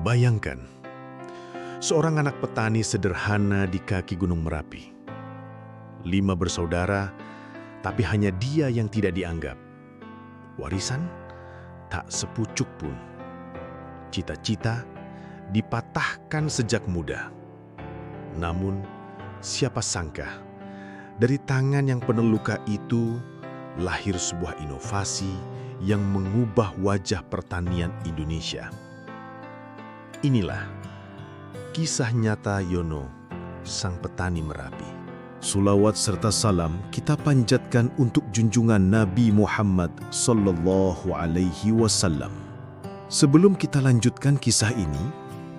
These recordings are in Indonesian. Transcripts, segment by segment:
Bayangkan, seorang anak petani sederhana di kaki Gunung Merapi. 5 bersaudara, tapi hanya dia yang tidak dianggap. Warisan tak sepucuk pun. Cita-cita dipatahkan sejak muda. Namun, siapa sangka, dari tangan yang penuh luka itu lahir sebuah inovasi yang mengubah wajah pertanian Indonesia. Inilah kisah nyata Yono, sang petani Merapi. Sholawat serta salam kita panjatkan untuk junjungan Nabi Muhammad sallallahu alaihi wasallam. Sebelum kita lanjutkan kisah ini,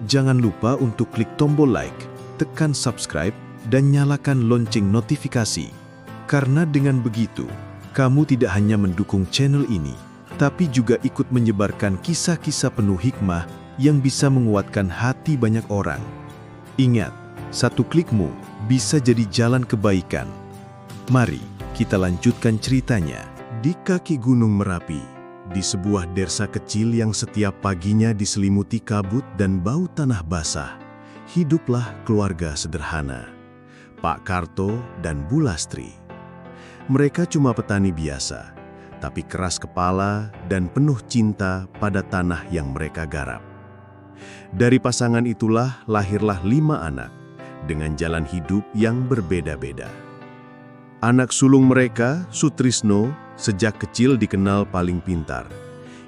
jangan lupa untuk klik tombol like, tekan subscribe, dan nyalakan lonceng notifikasi. Karena dengan begitu, kamu tidak hanya mendukung channel ini, tapi juga ikut menyebarkan kisah-kisah penuh hikmah yang bisa menguatkan hati banyak orang. Ingat, satu klikmu bisa jadi jalan kebaikan. Mari kita lanjutkan ceritanya. Di kaki Gunung Merapi, di sebuah desa kecil yang setiap paginya diselimuti kabut dan bau tanah basah, hiduplah keluarga sederhana, Pak Karto dan Bu Lastri. Mereka cuma petani biasa, tapi keras kepala dan penuh cinta pada tanah yang mereka garap. Dari pasangan itulah lahirlah 5 anak dengan jalan hidup yang berbeda-beda. Anak sulung mereka, Sutrisno, sejak kecil dikenal paling pintar.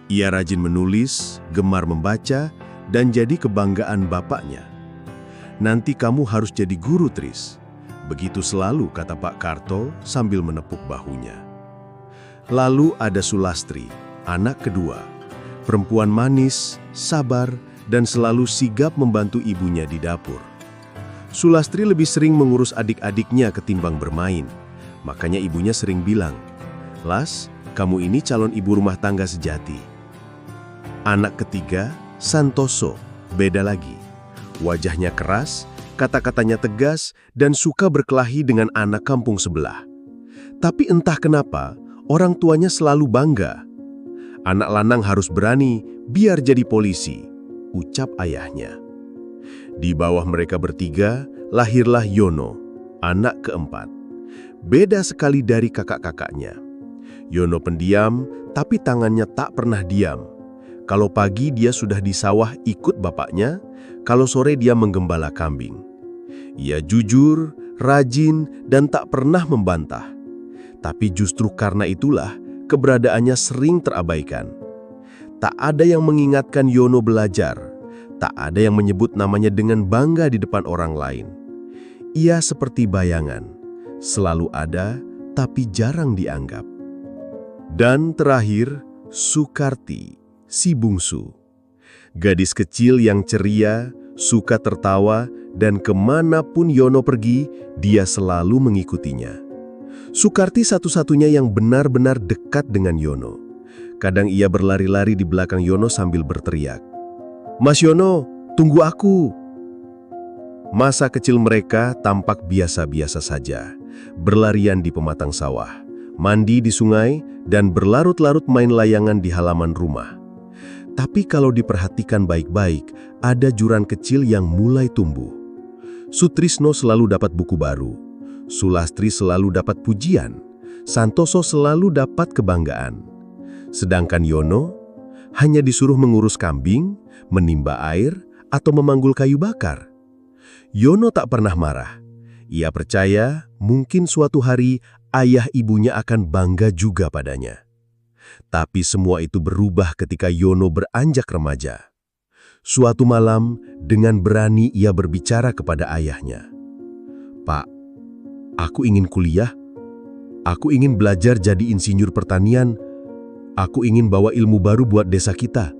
Ia rajin menulis, gemar membaca, dan jadi kebanggaan bapaknya. "Nanti kamu harus jadi guru, Tris." Begitu selalu kata Pak Karto sambil menepuk bahunya. Lalu ada Sulastri, anak kedua. Perempuan manis, sabar, dan selalu sigap membantu ibunya di dapur. Sulastri lebih sering mengurus adik-adiknya ketimbang bermain. Makanya ibunya sering bilang, "Las, kamu ini calon ibu rumah tangga sejati." Anak ketiga, Santoso, beda lagi. Wajahnya keras, kata-katanya tegas, dan suka berkelahi dengan anak kampung sebelah. Tapi entah kenapa, orang tuanya selalu bangga. "Anak lanang harus berani, biar jadi polisi," ucap ayahnya. Di bawah mereka bertiga, lahirlah Yono, anak keempat. Beda sekali dari kakak-kakaknya. Yono pendiam, tapi tangannya tak pernah diam. Kalau pagi dia sudah di sawah ikut bapaknya, kalau sore dia menggembala kambing. Ia jujur, rajin, dan tak pernah membantah. Tapi justru karena itulah, keberadaannya sering terabaikan. Tak ada yang mengingatkan Yono belajar. Tak ada yang menyebut namanya dengan bangga di depan orang lain. Ia seperti bayangan, selalu ada tapi jarang dianggap. Dan terakhir, Sukarti, si bungsu. Gadis kecil yang ceria, suka tertawa, dan kemanapun Yono pergi, dia selalu mengikutinya. Sukarti satu-satunya yang benar-benar dekat dengan Yono. Kadang ia berlari-lari di belakang Yono sambil berteriak, "Mas Yono, tunggu aku." Masa kecil mereka tampak biasa-biasa saja. Berlarian di pematang sawah, mandi di sungai, dan berlarut-larut main layangan di halaman rumah. Tapi kalau diperhatikan baik-baik, ada jurang kecil yang mulai tumbuh. Sutrisno selalu dapat buku baru. Sulastri selalu dapat pujian. Santoso selalu dapat kebanggaan. Sedangkan Yono hanya disuruh mengurus kambing, menimba air, atau memanggul kayu bakar. Yono tak pernah marah. Ia percaya mungkin suatu hari ayah ibunya akan bangga juga padanya. Tapi semua itu berubah ketika Yono beranjak remaja. Suatu malam, dengan berani ia berbicara kepada ayahnya. "Pak, aku ingin kuliah. Aku ingin belajar jadi insinyur pertanian. Aku ingin bawa ilmu baru buat desa kita."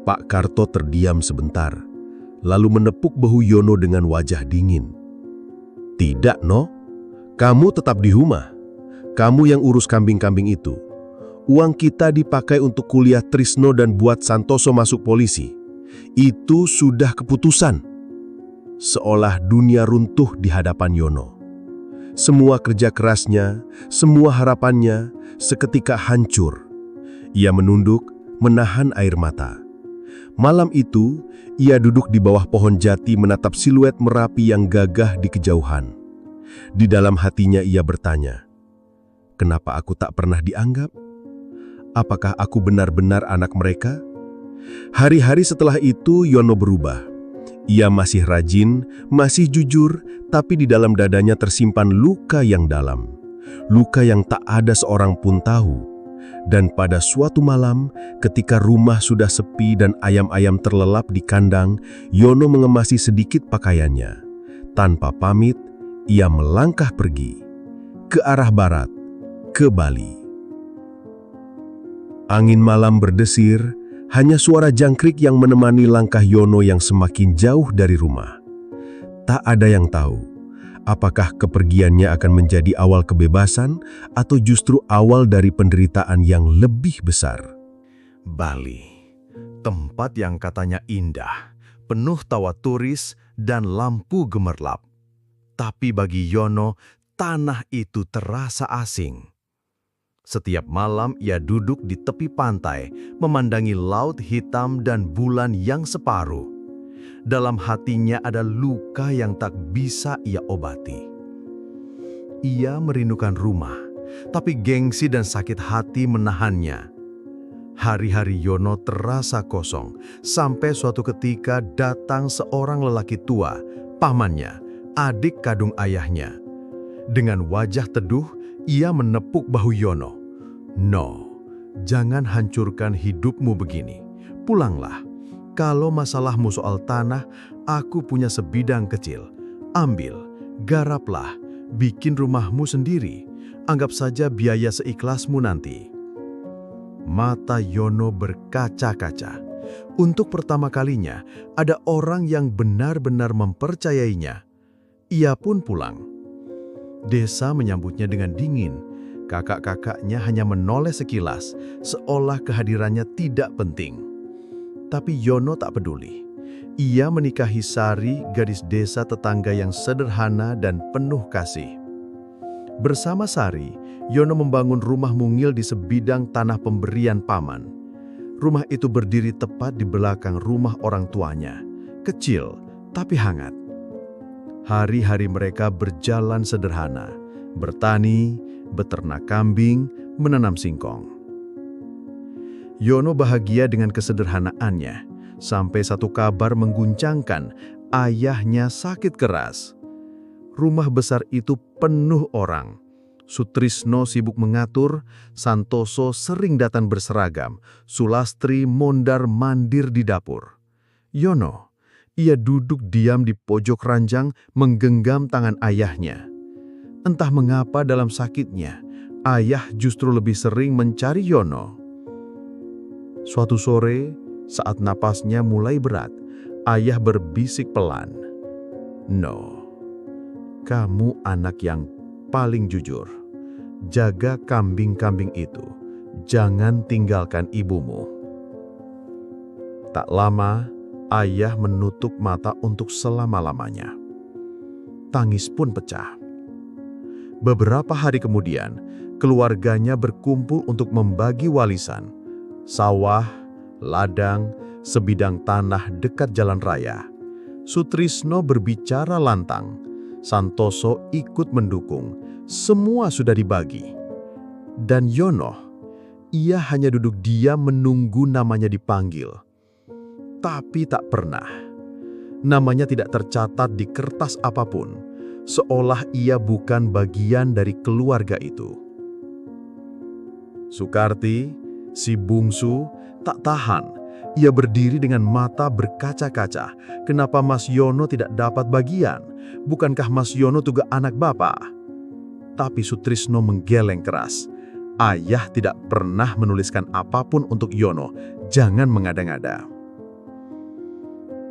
Pak Karto terdiam sebentar, lalu menepuk bahu Yono dengan wajah dingin. "Tidak, No. Kamu tetap di rumah. Kamu yang urus kambing-kambing itu. Uang kita dipakai untuk kuliah Trisno dan buat Santoso masuk polisi. Itu sudah keputusan." Seolah dunia runtuh di hadapan Yono. Semua kerja kerasnya, semua harapannya, seketika hancur. Ia menunduk, menahan air mata. Malam itu, ia duduk di bawah pohon jati menatap siluet Merapi yang gagah di kejauhan. Di dalam hatinya ia bertanya, "Kenapa aku tak pernah dianggap? Apakah aku benar-benar anak mereka?" Hari-hari setelah itu, Yono berubah. Ia masih rajin, masih jujur, tapi di dalam dadanya tersimpan luka yang dalam. Luka yang tak ada seorang pun tahu. Dan pada suatu malam, ketika rumah sudah sepi dan ayam-ayam terlelap di kandang, Yono mengemasi sedikit pakaiannya. Tanpa pamit, ia melangkah pergi ke arah barat, ke Bali. Angin malam berdesir, hanya suara jangkrik yang menemani langkah Yono yang semakin jauh dari rumah. Tak ada yang tahu apakah kepergiannya akan menjadi awal kebebasan atau justru awal dari penderitaan yang lebih besar. Bali, tempat yang katanya indah, penuh tawa turis dan lampu gemerlap. Tapi bagi Yono, tanah itu terasa asing. Setiap malam ia duduk di tepi pantai, memandangi laut hitam dan bulan yang separuh. Dalam hatinya ada luka yang tak bisa ia obati. Ia merindukan rumah, tapi gengsi dan sakit hati menahannya. Hari-hari Yono terasa kosong, sampai suatu ketika datang seorang lelaki tua, pamannya, adik kandung ayahnya. Dengan wajah teduh, ia menepuk bahu Yono. "No, jangan hancurkan hidupmu begini. Pulanglah. Kalau masalahmu soal tanah, aku punya sebidang kecil. Ambil, garaplah, bikin rumahmu sendiri. Anggap saja biaya seikhlasmu nanti." Mata Yono berkaca-kaca. Untuk pertama kalinya, ada orang yang benar-benar mempercayainya. Ia pun pulang. Desa menyambutnya dengan dingin. Kakak-kakaknya hanya menoleh sekilas, seolah kehadirannya tidak penting. Tapi Yono tak peduli. Ia menikahi Sari, gadis desa tetangga yang sederhana dan penuh kasih. Bersama Sari, Yono membangun rumah mungil di sebidang tanah pemberian paman. Rumah itu berdiri tepat di belakang rumah orang tuanya. Kecil, tapi hangat. Hari-hari mereka berjalan sederhana, bertani, beternak kambing, menanam singkong. Yono bahagia dengan kesederhanaannya, sampai satu kabar mengguncangkan, ayahnya sakit keras. Rumah besar itu penuh orang. Sutrisno sibuk mengatur, Santoso sering datang berseragam, Sulastri mondar-mandir di dapur. Yono, ia duduk diam di pojok ranjang menggenggam tangan ayahnya. Entah mengapa dalam sakitnya, ayah justru lebih sering mencari Yono. Suatu sore, saat napasnya mulai berat, ayah berbisik pelan, "No, kamu anak yang paling jujur. Jaga kambing-kambing itu. Jangan tinggalkan ibumu." Tak lama, ayah menutup mata untuk selama-lamanya. Tangis pun pecah. Beberapa hari kemudian, keluarganya berkumpul untuk membagi warisan. Sawah, ladang, sebidang tanah dekat jalan raya. Sutrisno berbicara lantang. Santoso ikut mendukung. Semua sudah dibagi. Dan Yono, ia hanya duduk diam menunggu namanya dipanggil. Tapi tak pernah. Namanya tidak tercatat di kertas apapun, seolah ia bukan bagian dari keluarga itu. Sukarti, si bungsu, tak tahan. Ia berdiri dengan mata berkaca-kaca. Kenapa Mas Yono tidak dapat bagian? Bukankah Mas Yono juga anak bapak? Tapi Sutrisno menggeleng keras. Ayah tidak pernah menuliskan apapun untuk Yono. Jangan mengada-ngada.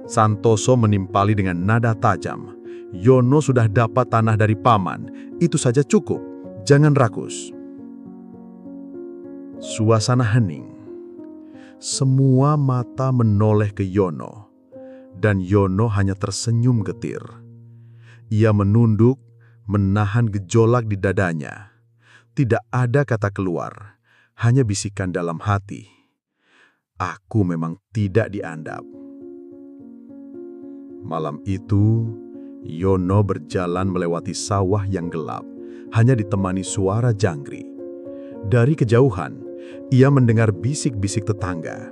Santoso menimpali dengan nada tajam. Yono sudah dapat tanah dari paman. Itu saja cukup. Jangan rakus. Suasana hening. Semua mata menoleh ke Yono, dan Yono hanya tersenyum getir. Ia menunduk, menahan gejolak di dadanya. Tidak ada kata keluar, hanya bisikan dalam hati. Aku memang tidak diandap. Malam itu, Yono berjalan melewati sawah yang gelap, hanya ditemani suara jangkrik. Dari kejauhan, ia mendengar bisik-bisik tetangga.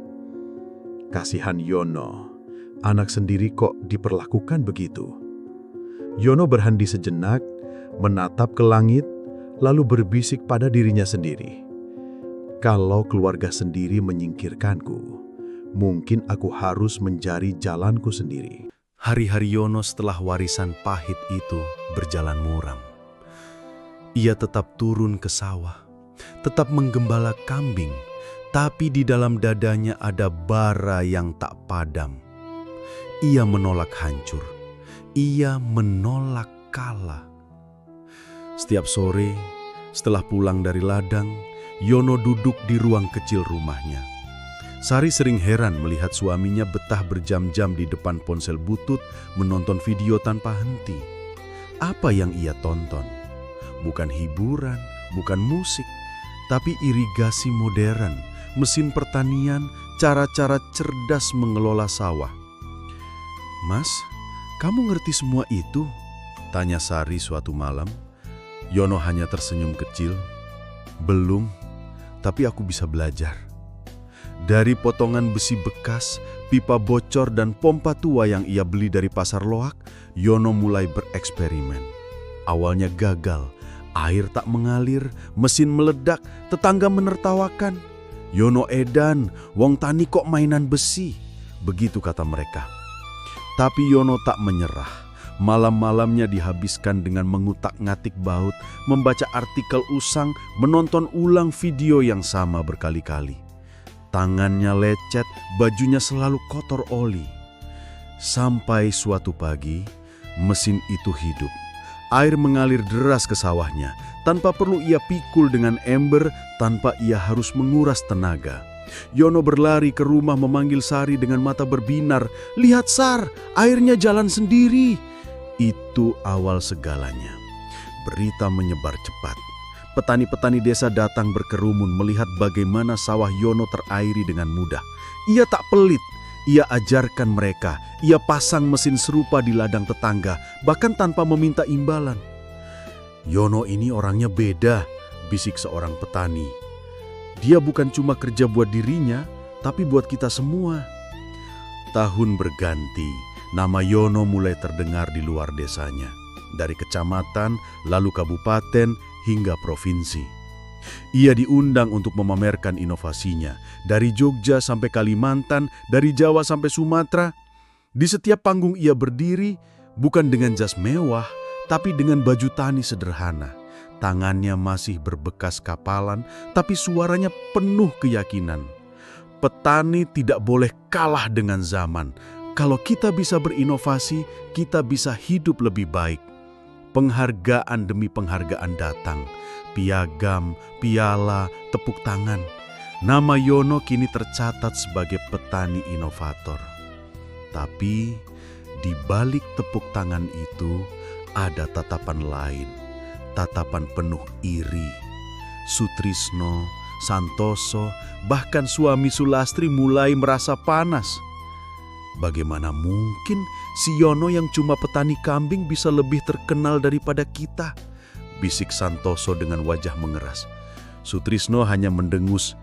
Kasihan Yono, anak sendiri kok diperlakukan begitu. Yono berhenti sejenak, menatap ke langit, lalu berbisik pada dirinya sendiri. Kalau keluarga sendiri menyingkirkanku, mungkin aku harus mencari jalanku sendiri. Hari-hari Yono setelah warisan pahit itu berjalan muram. Ia tetap turun ke sawah, tetap menggembala kambing, tapi di dalam dadanya ada bara yang tak padam. Ia menolak hancur, ia menolak kalah. Setiap sore, setelah pulang dari ladang, Yono duduk di ruang kecil rumahnya. Sari sering heran melihat suaminya betah berjam-jam di depan ponsel butut menonton video tanpa henti. Apa yang ia tonton? Bukan hiburan, bukan musik, tapi irigasi modern, mesin pertanian, cara-cara cerdas mengelola sawah. "Mas, kamu ngerti semua itu?" tanya Sari suatu malam. Yono hanya tersenyum kecil. "Belum, tapi aku bisa belajar." Dari potongan besi bekas, pipa bocor dan pompa tua yang ia beli dari pasar loak, Yono mulai bereksperimen. Awalnya gagal, air tak mengalir, mesin meledak, tetangga menertawakan. "Yono edan, wong tani kok mainan besi?" begitu kata mereka. Tapi Yono tak menyerah. Malam-malamnya dihabiskan dengan mengutak-ngatik baut, membaca artikel usang, menonton ulang video yang sama berkali-kali. Tangannya lecet, bajunya selalu kotor oli. Sampai suatu pagi, mesin itu hidup. Air mengalir deras ke sawahnya, tanpa perlu ia pikul dengan ember, tanpa ia harus menguras tenaga. Yono berlari ke rumah memanggil Sari dengan mata berbinar. "Lihat Sar, airnya jalan sendiri." Itu awal segalanya. Berita menyebar cepat. Petani-petani desa datang berkerumun melihat bagaimana sawah Yono terairi dengan mudah. Ia tak pelit, ia ajarkan mereka, ia pasang mesin serupa di ladang tetangga, bahkan tanpa meminta imbalan. "Yono ini orangnya beda," bisik seorang petani. "Dia bukan cuma kerja buat dirinya, tapi buat kita semua." Tahun berganti. Nama Yono mulai terdengar di luar desanya, dari kecamatan, lalu kabupaten, hingga provinsi. Ia diundang untuk memamerkan inovasinya, dari Jogja sampai Kalimantan, dari Jawa sampai Sumatera. Di setiap panggung ia berdiri, bukan dengan jas mewah, tapi dengan baju tani sederhana. Tangannya masih berbekas kapalan, tapi suaranya penuh keyakinan. Petani tidak boleh kalah dengan zaman. Kalau kita bisa berinovasi, kita bisa hidup lebih baik. Penghargaan demi penghargaan datang. Piagam, piala, tepuk tangan. Nama Yono kini tercatat sebagai petani inovator. Tapi di balik tepuk tangan itu ada tatapan lain. Tatapan penuh iri. Sutrisno, Santoso, bahkan suami Sulastri mulai merasa panas. Bagaimana mungkin si Yono yang cuma petani kambing bisa lebih terkenal daripada kita? Bisik Santoso dengan wajah mengeras. Sutrisno hanya mendengus.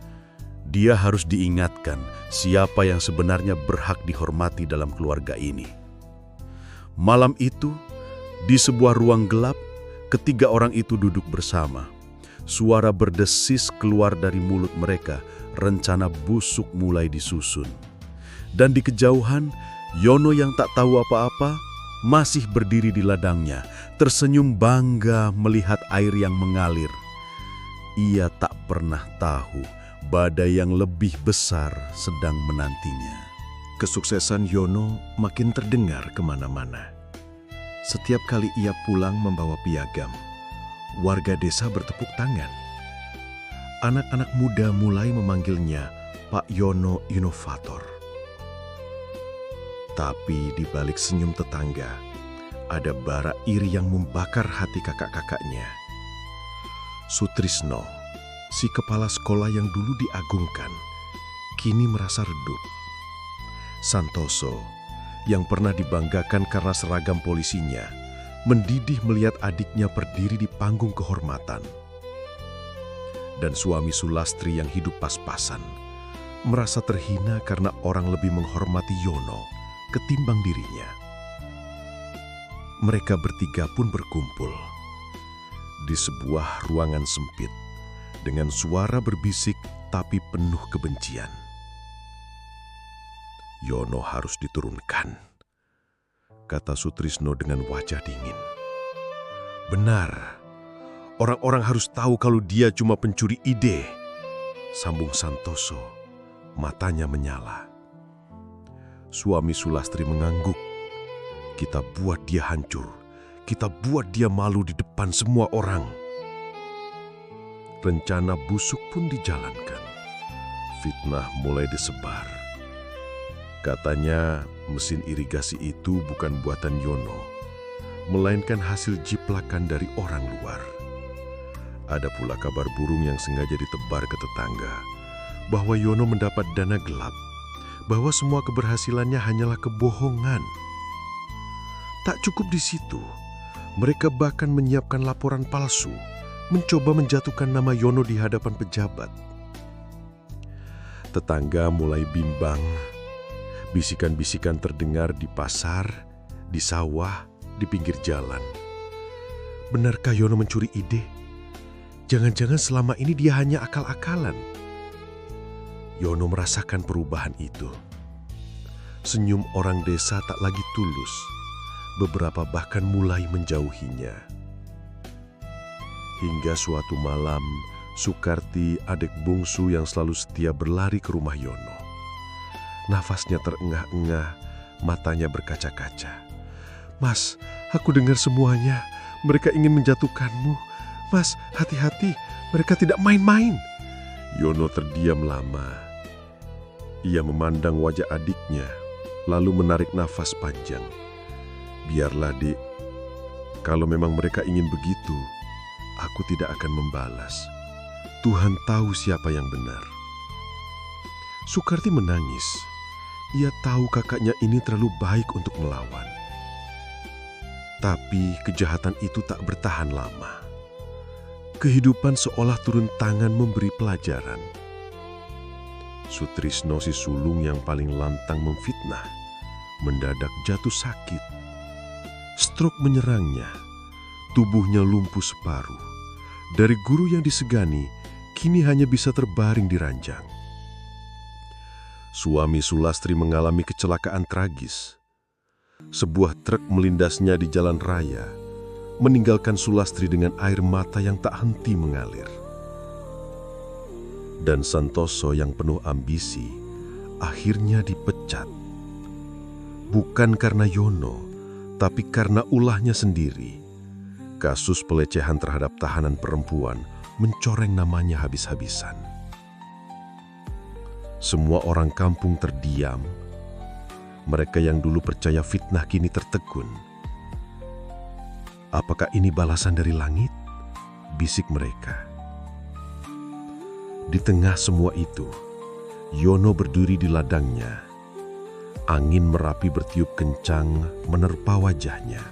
Dia harus diingatkan siapa yang sebenarnya berhak dihormati dalam keluarga ini. Malam itu, di sebuah ruang gelap, ketiga orang itu duduk bersama. Suara berdesis keluar dari mulut mereka, rencana busuk mulai disusun. Dan di kejauhan, Yono yang tak tahu apa-apa masih berdiri di ladangnya, tersenyum bangga melihat air yang mengalir. Ia tak pernah tahu badai yang lebih besar sedang menantinya. Kesuksesan Yono makin terdengar kemana-mana. Setiap kali ia pulang membawa piagam, warga desa bertepuk tangan. Anak-anak muda mulai memanggilnya Pak Yono Inovator. Tapi di balik senyum tetangga, ada bara iri yang membakar hati kakak-kakaknya. Sutrisno, si kepala sekolah yang dulu diagungkan, kini merasa redup. Santoso, yang pernah dibanggakan karena seragam polisinya, mendidih melihat adiknya berdiri di panggung kehormatan. Dan suami Sulastri yang hidup pas-pasan, merasa terhina karena orang lebih menghormati Yono ketimbang dirinya. Mereka bertiga pun berkumpul di sebuah ruangan sempit dengan suara berbisik tapi penuh kebencian. Yono harus diturunkan, kata Sutrisno dengan wajah dingin. Benar, orang-orang harus tahu kalau dia cuma pencuri ide, sambung Santoso, matanya menyala. Suami Sulastri mengangguk. Kita buat dia hancur, kita buat dia malu di depan semua orang. Rencana busuk pun dijalankan. Fitnah mulai disebar. Katanya mesin irigasi itu bukan buatan Yono, melainkan hasil jiplakan dari orang luar. Ada pula kabar burung yang sengaja ditebar ke tetangga, bahwa Yono mendapat dana gelap, bahwa semua keberhasilannya hanyalah kebohongan. Tak cukup di situ, mereka bahkan menyiapkan laporan palsu, mencoba menjatuhkan nama Yono di hadapan pejabat. Tetangga mulai bimbang. Bisikan-bisikan terdengar di pasar, di sawah, di pinggir jalan. Benarkah Yono mencuri ide? Jangan-jangan selama ini dia hanya akal-akalan. Yono merasakan perubahan itu. Senyum orang desa tak lagi tulus. Beberapa bahkan mulai menjauhinya. Hingga suatu malam, Sukarti, adik bungsu yang selalu setia, berlari ke rumah Yono. Nafasnya terengah-engah, matanya berkaca-kaca. Mas, aku dengar semuanya. Mereka ingin menjatuhkanmu. Mas, hati-hati, mereka tidak main-main. Yono terdiam lama. Ia memandang wajah adiknya, lalu menarik nafas panjang. Biarlah, Dik. Kalau memang mereka ingin begitu, aku tidak akan membalas. Tuhan tahu siapa yang benar. Sukarti menangis. Ia tahu kakaknya ini terlalu baik untuk melawan. Tapi kejahatan itu tak bertahan lama. Kehidupan seolah turun tangan memberi pelajaran. Sutrisno, si sulung yang paling lantang memfitnah, mendadak jatuh sakit. Stroke menyerangnya, tubuhnya lumpuh separuh. Dari guru yang disegani, kini hanya bisa terbaring di ranjang. Suami Sulastri mengalami kecelakaan tragis. Sebuah truk melindasnya di jalan raya, meninggalkan Sulastri dengan air mata yang tak henti mengalir. Dan Santoso yang penuh ambisi, akhirnya dipecat. Bukan karena Yono, tapi karena ulahnya sendiri. Kasus pelecehan terhadap tahanan perempuan mencoreng namanya habis-habisan. Semua orang kampung terdiam. Mereka yang dulu percaya fitnah kini tertegun. Apakah ini balasan dari langit? Bisik mereka. Di tengah semua itu, Yono berdiri di ladangnya. Angin Merapi bertiup kencang menerpa wajahnya.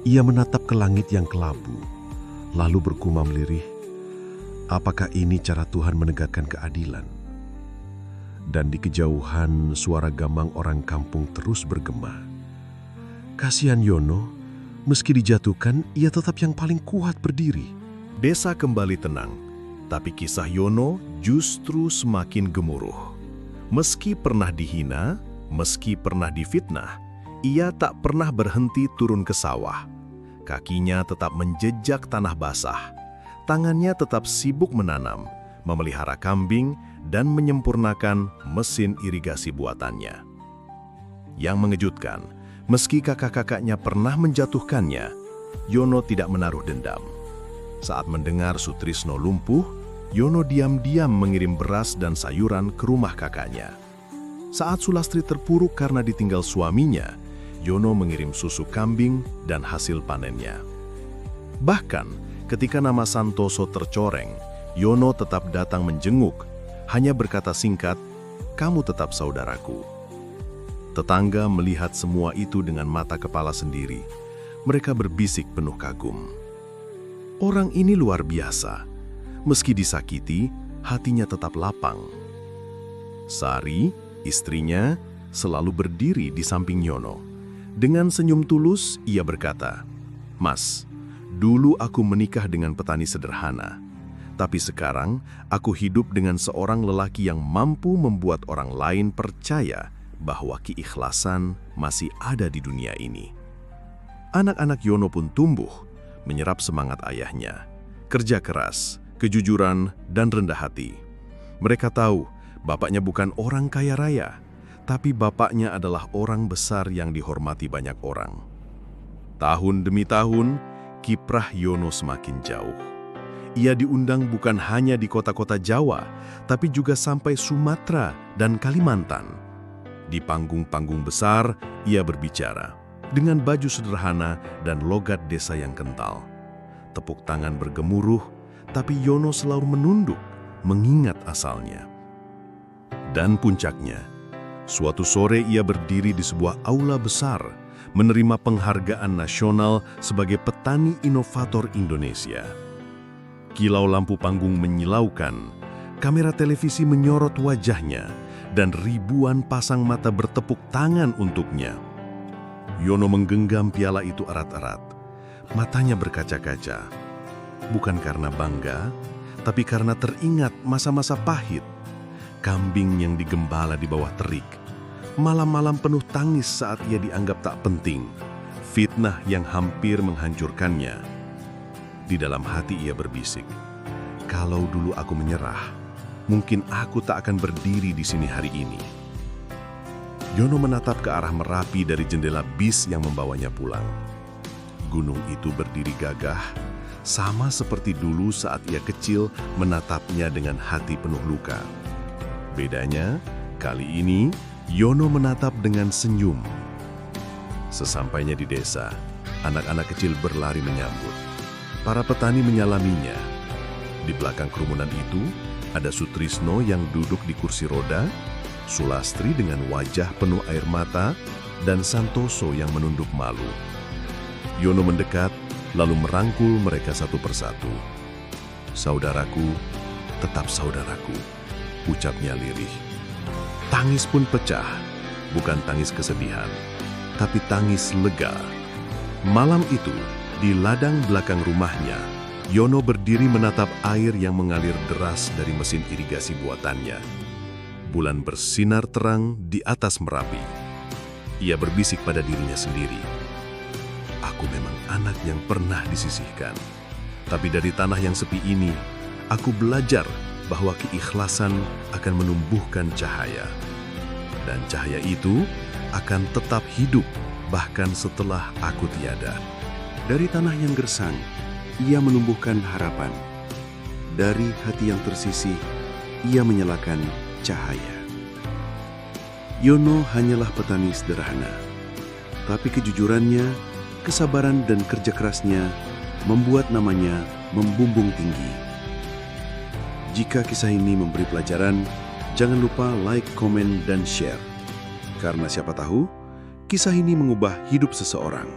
Ia menatap ke langit yang kelabu, lalu bergumam lirih, apakah ini cara Tuhan menegakkan keadilan? Dan di kejauhan suara gamang orang kampung terus bergema. Kasihan Yono, meski dijatuhkan, ia tetap yang paling kuat berdiri. Desa kembali tenang, tapi kisah Yono justru semakin gemuruh. Meski pernah dihina, meski pernah difitnah, ia tak pernah berhenti turun ke sawah. Kakinya tetap menjejak tanah basah. Tangannya tetap sibuk menanam, memelihara kambing, dan menyempurnakan mesin irigasi buatannya. Yang mengejutkan, meski kakak-kakaknya pernah menjatuhkannya, Yono tidak menaruh dendam. Saat mendengar Sutrisno lumpuh, Yono diam-diam mengirim beras dan sayuran ke rumah kakaknya. Saat Sulastri terpuruk karena ditinggal suaminya, Yono mengirim susu kambing dan hasil panennya. Bahkan ketika nama Santoso tercoreng, Yono tetap datang menjenguk, hanya berkata singkat, "Kamu tetap saudaraku." Tetangga melihat semua itu dengan mata kepala sendiri. Mereka berbisik penuh kagum. Orang ini luar biasa. Meski disakiti, hatinya tetap lapang. Sari, istrinya, selalu berdiri di samping Yono. Dengan senyum tulus, ia berkata, "Mas, dulu aku menikah dengan petani sederhana. Tapi sekarang, aku hidup dengan seorang lelaki yang mampu membuat orang lain percaya bahwa keikhlasan masih ada di dunia ini." Anak-anak Yono pun tumbuh, menyerap semangat ayahnya, kerja keras, kejujuran, dan rendah hati. Mereka tahu bapaknya bukan orang kaya raya, tapi bapaknya adalah orang besar yang dihormati banyak orang. Tahun demi tahun, kiprah Yono semakin jauh. Ia diundang bukan hanya di kota-kota Jawa, tapi juga sampai Sumatera dan Kalimantan. Di panggung-panggung besar, ia berbicara dengan baju sederhana dan logat desa yang kental. Tepuk tangan bergemuruh, tapi Yono selalu menunduk, mengingat asalnya. Dan puncaknya, suatu sore ia berdiri di sebuah aula besar, menerima penghargaan nasional sebagai petani inovator Indonesia. Kilau lampu panggung menyilaukan, kamera televisi menyorot wajahnya, dan ribuan pasang mata bertepuk tangan untuknya. Yono menggenggam piala itu erat-erat. Matanya berkaca-kaca. Bukan karena bangga, tapi karena teringat masa-masa pahit. Kambing yang digembala di bawah terik. Malam-malam penuh tangis saat ia dianggap tak penting. Fitnah yang hampir menghancurkannya. Di dalam hati ia berbisik, "Kalau dulu aku menyerah, mungkin aku tak akan berdiri di sini hari ini." Yono menatap ke arah Merapi dari jendela bis yang membawanya pulang. Gunung itu berdiri gagah, sama seperti dulu saat ia kecil menatapnya dengan hati penuh luka. Bedanya, kali ini Yono menatap dengan senyum. Sesampainya di desa, anak-anak kecil berlari menyambut. Para petani menyalaminya. Di belakang kerumunan itu, ada Sutrisno yang duduk di kursi roda, Sulastri dengan wajah penuh air mata, dan Santoso yang menunduk malu. Yono mendekat, lalu merangkul mereka satu persatu. "Saudaraku, tetap saudaraku," ucapnya lirih. Tangis pun pecah, bukan tangis kesedihan, tapi tangis lega. Malam itu, di ladang belakang rumahnya, Yono berdiri menatap air yang mengalir deras dari mesin irigasi buatannya. Bulan bersinar terang di atas Merapi. Ia berbisik pada dirinya sendiri, "Aku memang anak yang pernah disisihkan. Tapi dari tanah yang sepi ini, aku belajar bahwa keikhlasan akan menumbuhkan cahaya. Dan cahaya itu akan tetap hidup bahkan setelah aku tiada." Dari tanah yang gersang, ia menumbuhkan harapan. Dari hati yang tersisih, ia menyalakan cahaya. Yono hanyalah petani sederhana, tapi kejujurannya, kesabaran dan kerja kerasnya membuat namanya membumbung tinggi. Jika kisah ini memberi pelajaran, jangan lupa like, komen, dan share. Karena siapa tahu, kisah ini mengubah hidup seseorang.